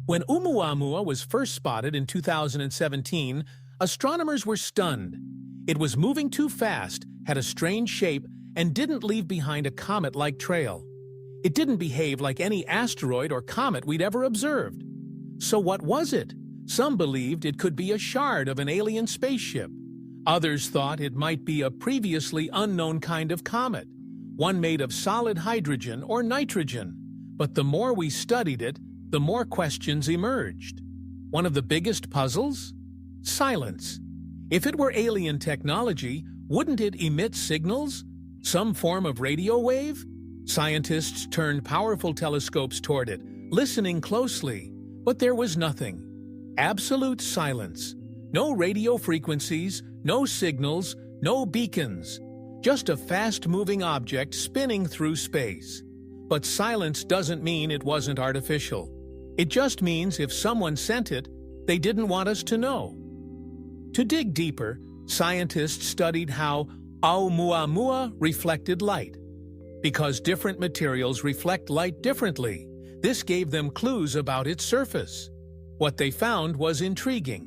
When Oumuamua was first spotted in 2017, astronomers were stunned. It was moving too fast, had a strange shape, and didn't leave behind a comet-like trail. It didn't behave like any asteroid or comet we'd ever observed. So what was it? Some believed it could be a shard of an alien spaceship. Others thought it might be a previously unknown kind of comet, one made of solid hydrogen or nitrogen. But the more we studied it, the more questions emerged. One of the biggest puzzles? Silence. If it were alien technology, wouldn't it emit signals? Some form of radio wave? Scientists turned powerful telescopes toward it, listening closely, but there was nothing. Absolute silence. No radio frequencies, no signals, no beacons. Just a fast-moving object spinning through space. But silence doesn't mean it wasn't artificial. It just means if someone sent it, they didn't want us to know. To dig deeper, scientists studied how Oumuamua reflected light. Because different materials reflect light differently, this gave them clues about its surface. What they found was intriguing.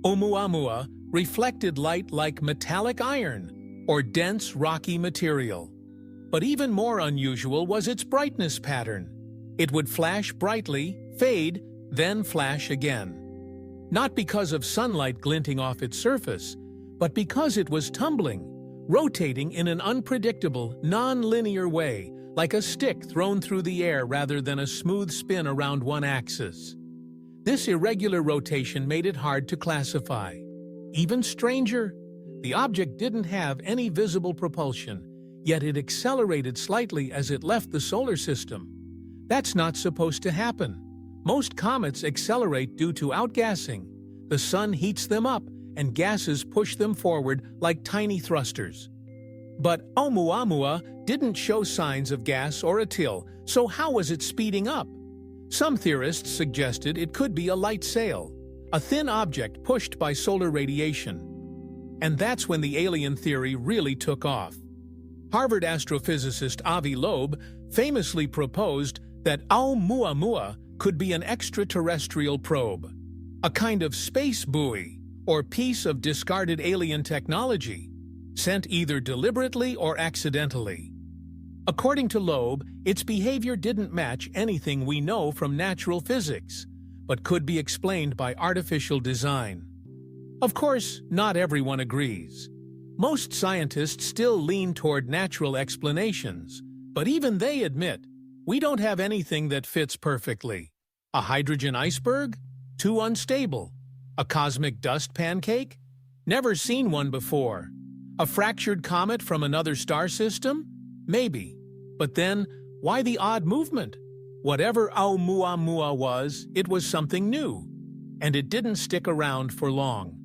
Oumuamua reflected light like metallic iron or dense rocky material. But even more unusual was its brightness pattern. It would flash brightly, fade, then flash again. Not because of sunlight glinting off its surface, but because it was tumbling, rotating in an unpredictable, non-linear way, like a stick thrown through the air rather than a smooth spin around one axis. This irregular rotation made it hard to classify. Even stranger, the object didn't have any visible propulsion, yet it accelerated slightly as it left the solar system. That's not supposed to happen. Most comets accelerate due to outgassing. The sun heats them up, and gases push them forward like tiny thrusters. But Oumuamua didn't show signs of gas or a till, so how was it speeding up? Some theorists suggested it could be a light sail, a thin object pushed by solar radiation. And that's when the alien theory really took off. Harvard astrophysicist Avi Loeb famously proposed that Oumuamua could be an extraterrestrial probe, a kind of space buoy or piece of discarded alien technology, sent either deliberately or accidentally. According to Loeb, its behavior didn't match anything we know from natural physics, but could be explained by artificial design. Of course, not everyone agrees. Most scientists still lean toward natural explanations, but even they admit we don't have anything that fits perfectly. A hydrogen iceberg? Too unstable. A cosmic dust pancake? Never seen one before. A fractured comet from another star system? Maybe. But then, why the odd movement? Whatever Oumuamua was, it was something new. And it didn't stick around for long.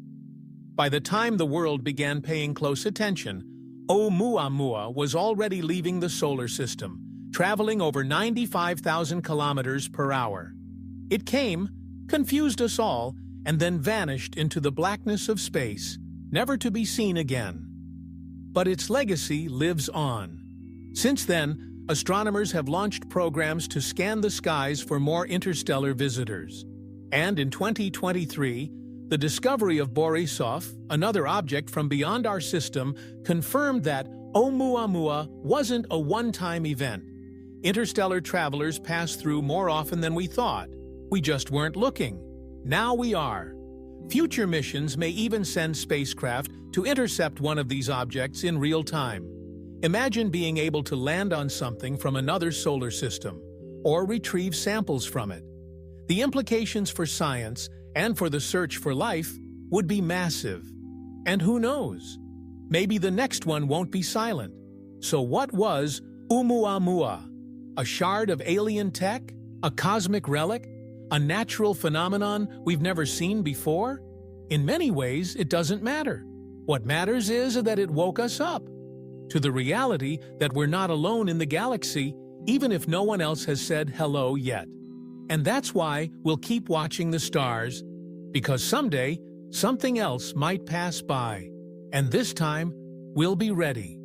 By the time the world began paying close attention, Oumuamua was already leaving the solar system, traveling over 95,000 kilometers per hour. It came, confused us all, and then vanished into the blackness of space, never to be seen again. But its legacy lives on. Since then, astronomers have launched programs to scan the skies for more interstellar visitors. And in 2023, the discovery of Borisov, another object from beyond our system, confirmed that Oumuamua wasn't a one-time event. Interstellar travelers pass through more often than we thought. We just weren't looking. Now we are. Future missions may even send spacecraft to intercept one of these objects in real time. Imagine being able to land on something from another solar system, or retrieve samples from it. The implications for science and for the search for life would be massive. And who knows? Maybe the next one won't be silent. So what was Oumuamua? A shard of alien tech? A cosmic relic? A natural phenomenon we've never seen before? In many ways, it doesn't matter. What matters is that it woke us up to the reality that we're not alone in the galaxy, even if no one else has said hello yet. And that's why we'll keep watching the stars, because someday something else might pass by, and this time we'll be ready.